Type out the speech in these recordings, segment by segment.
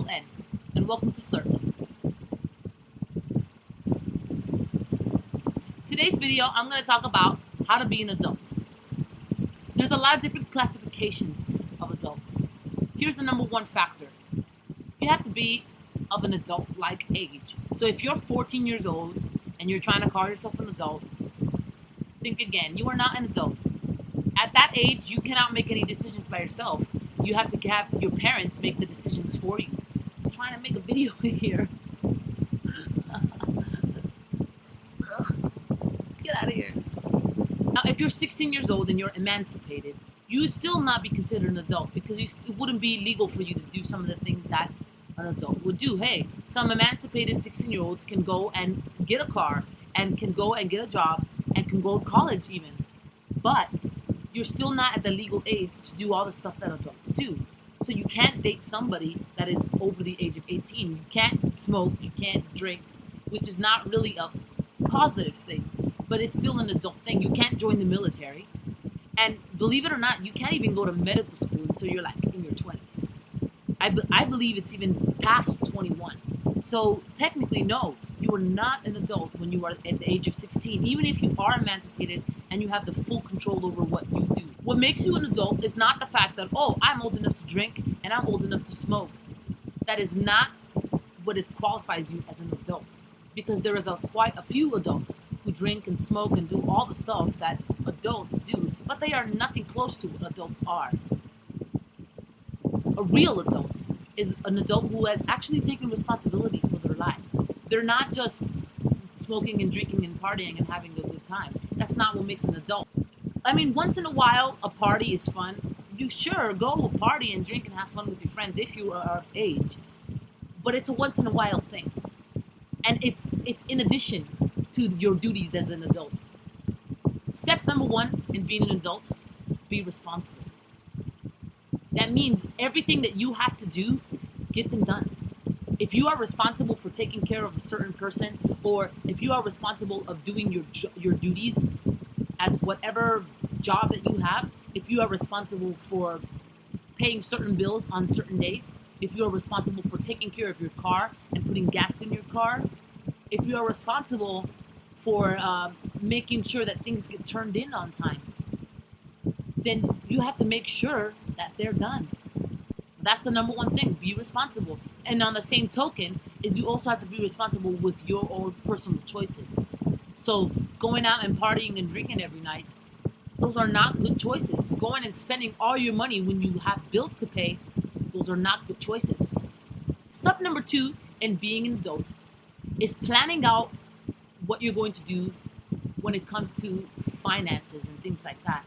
N, and welcome to Flirt. Today's video, I'm going to talk about how to be an adult. There's a lot of different classifications of adults. Here's the number one factor. You have to be of an adult-like age. So if you're 14 years old and you're trying to call yourself an adult, think again. You are not an adult. At that age, you cannot make any decisions by yourself. You have to have your parents make the decisions for you. I'm trying to make a video here. Get out of here. Now, if you're 16 years old and you're emancipated, you would still not be considered an adult because it wouldn't be legal for you to do some of the things that an adult would do. Hey, some emancipated 16-year-olds can go and get a car and can go and get a job and can go to college even. But you're still not at the legal age to do all the stuff that adults do. So you can't date somebody that is over the age of 18. You can't smoke, you can't drink, which is not really a positive thing, but it's still an adult thing. You can't join the military. And believe it or not, you can't even go to medical school until you're like in your 20s. I believe it's even past 21. So technically, no, you are not an adult when you are at the age of 16, even if you are emancipated and you have the full control over what you do. What makes you an adult is not the fact that, oh, I'm old enough to drink and I'm old enough to smoke. That is not what qualifies you as an adult, because there is quite a few adults who drink and smoke and do all the stuff that adults do, but they are nothing close to what adults are. A real adult is an adult who has actually taken responsibility for their life. They're not just smoking and drinking and partying and having a good time. That's not what makes an adult. I mean, once in a while, a party is fun. You sure go party and drink and have fun with your friends if you are of age, but it's a once in a while thing. And it's in addition to your duties as an adult. Step number one in being an adult, be responsible. That means everything that you have to do, get them done. If you are responsible for taking care of a certain person, or if you are responsible of doing your duties as whatever job that you have, if you are responsible for paying certain bills on certain days, if you are responsible for taking care of your car and putting gas in your car, if you are responsible for making sure that things get turned in on time, then you have to make sure that they're done. That's the number one thing. Be responsible. And on the same token is you also have to be responsible with your own personal choices. So going out and partying and drinking every night, those are not good choices. Going and spending all your money when you have bills to pay, those are not good choices. Step number two in being an adult is planning out what you're going to do when it comes to finances and things like that.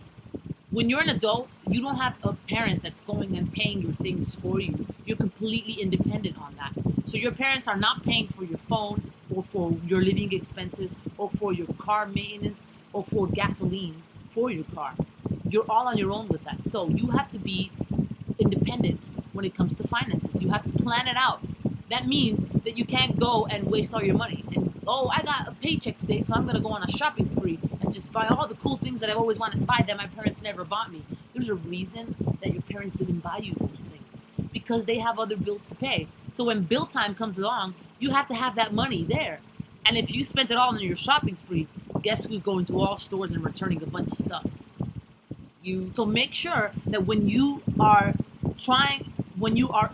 When you're an adult, you don't have a parent that's going and paying your things for you. You're completely independent on that. So your parents are not paying for your phone or for your living expenses or for your car maintenance or for gasoline for your car. You're all on your own with that. So you have to be independent when it comes to finances. You have to plan it out. That means that you can't go and waste all your money. And, oh, I got a paycheck today, so I'm going to go on a shopping spree and just buy all the cool things that I've always wanted to buy that my parents never bought me. There's a reason that your parents didn't buy you those things, because they have other bills to pay. So when bill time comes along, you have to have that money there. And if you spent it all on your shopping spree, guess who's going to all stores and returning a bunch of stuff? You. So make sure that when you are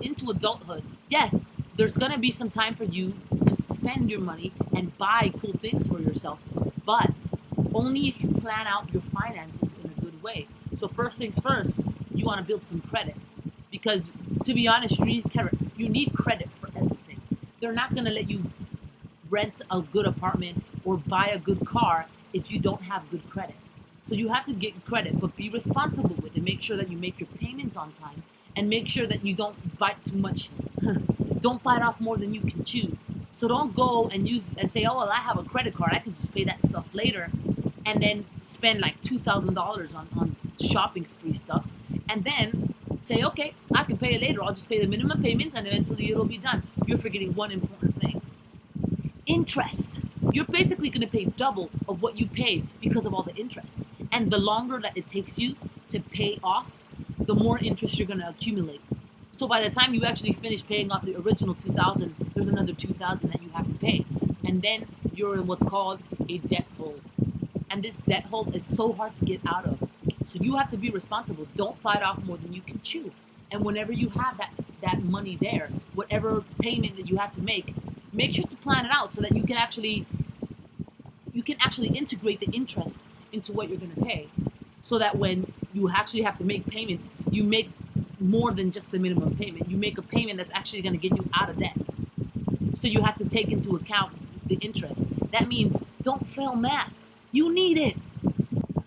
into adulthood, yes, there's going to be some time for you to spend your money and buy cool things for yourself, but only if you plan out your finances in a good way. So first things first, you want to build some credit, because to be honest, you need credit for everything. They're not going to let you rent a good apartment or buy a good car if you don't have good credit. So you have to get credit, but be responsible with it. Make sure that you make your payments on time, and make sure that you don't bite too much. Don't bite off more than you can chew. So don't go and say, oh, well, I have a credit card, I can just pay that stuff later, and then spend like $2,000 on shopping spree stuff, and then say, okay, I can pay it later. I'll just pay the minimum payments and eventually it'll be done. You're forgetting one important thing. Interest. You're basically going to pay double of what you pay because of all the interest. And the longer that it takes you to pay off, the more interest you're going to accumulate. So by the time you actually finish paying off the original 2,000, there's another 2,000 that you have to pay, and then you're in what's called a debt hole. And this debt hole is so hard to get out of. So you have to be responsible. Don't bite off more than you can chew. And whenever you have that money there, whatever payment that you have to make sure to plan it out so that you can actually integrate the interest into what you're going to pay, so that when you actually have to make payments, you make more than just the minimum payment. You make a payment that's actually going to get you out of debt. So you have to take into account the interest. That means don't fail math. You need it.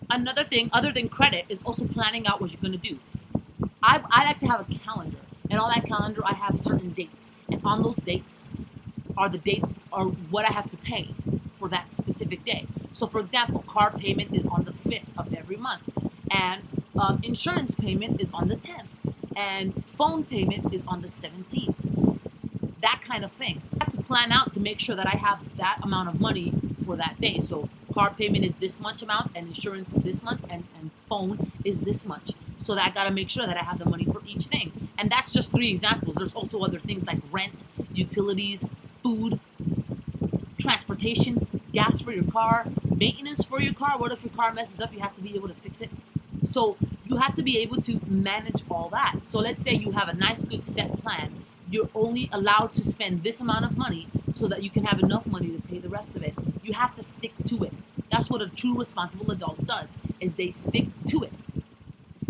Another thing, other than credit, is also planning out what you're going to do. I like to have a calendar, and on that calendar I have certain dates, and on those dates are what I have to pay for that specific day. So for example, car payment is on the 5th of every month, and insurance payment is on the 10th, and phone payment is on the 17th. That kind of thing. I have to plan out to make sure that I have that amount of money for that day. So car payment is this much amount, and insurance is this much, and phone is this much. So that I gotta make sure that I have the money for each thing. And that's just 3 examples. There's also other things like rent, utilities, food, transportation, gas for your car, maintenance for your car. What if your car messes up? You have to be able to fix it. So you have to be able to manage all that. So let's say you have a nice, good set plan. You're only allowed to spend this amount of money so that you can have enough money to pay the rest of it. You have to stick to it. That's what a true responsible adult does, is they stick to it.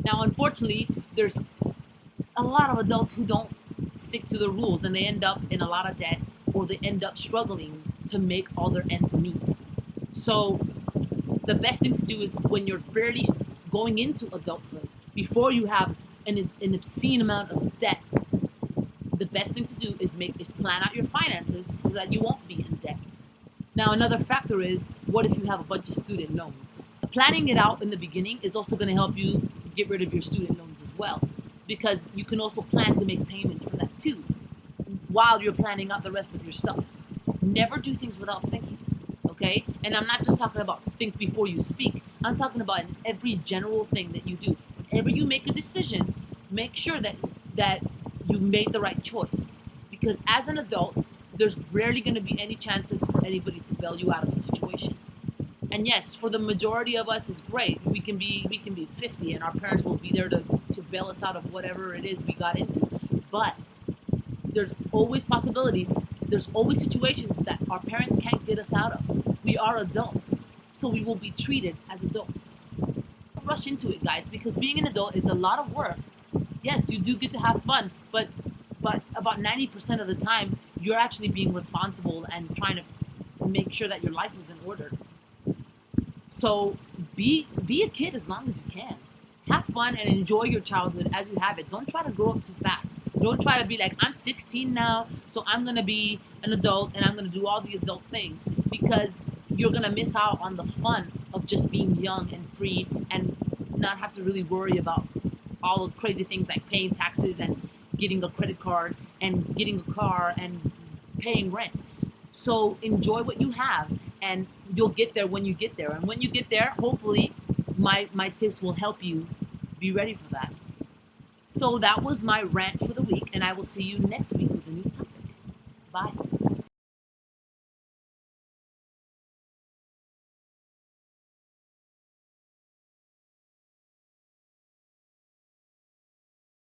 Now, unfortunately, there's a lot of adults who don't stick to the rules, and they end up in a lot of debt, or they end up struggling to make all their ends meet. So the best thing to do is, when you're barely going into adulthood, before you have an obscene amount of debt, the best thing to do is plan out your finances so that you won't be in debt. Now, another factor is, what if you have a bunch of student loans? Planning it out in the beginning is also going to help you get rid of your student loans as well, because you can also plan to make payments for that too, while you're planning out the rest of your stuff. Never do things without thinking, okay? And I'm not just talking about think before you speak. I'm talking about in every general thing that you do. Whenever you make a decision, make sure that you made the right choice. Because as an adult, there's rarely going to be any chances for anybody to bail you out of a situation. And yes, for the majority of us, it's great. We can be 50, and our parents will be there to bail us out of whatever it is we got into. But there's always possibilities. There's always situations that our parents can't get us out of. We are adults, so we will be treated as adults. Don't rush into it, guys, because being an adult is a lot of work. Yes, you do get to have fun, but about 90% of the time, you're actually being responsible and trying to make sure that your life is in order. So be a kid as long as you can. Have fun and enjoy your childhood as you have it. Don't try to grow up too fast. Don't try to be like, I'm 16 now, so I'm going to be an adult and I'm going to do all the adult things, because you're going to miss out on the fun of just being young and free and not have to really worry about all the crazy things like paying taxes and getting a credit card and getting a car and paying rent. So enjoy what you have, and you'll get there when you get there. And when you get there, hopefully my tips will help you be ready for that. So that was my rant for the week, and I will see you next week with a new topic. Bye.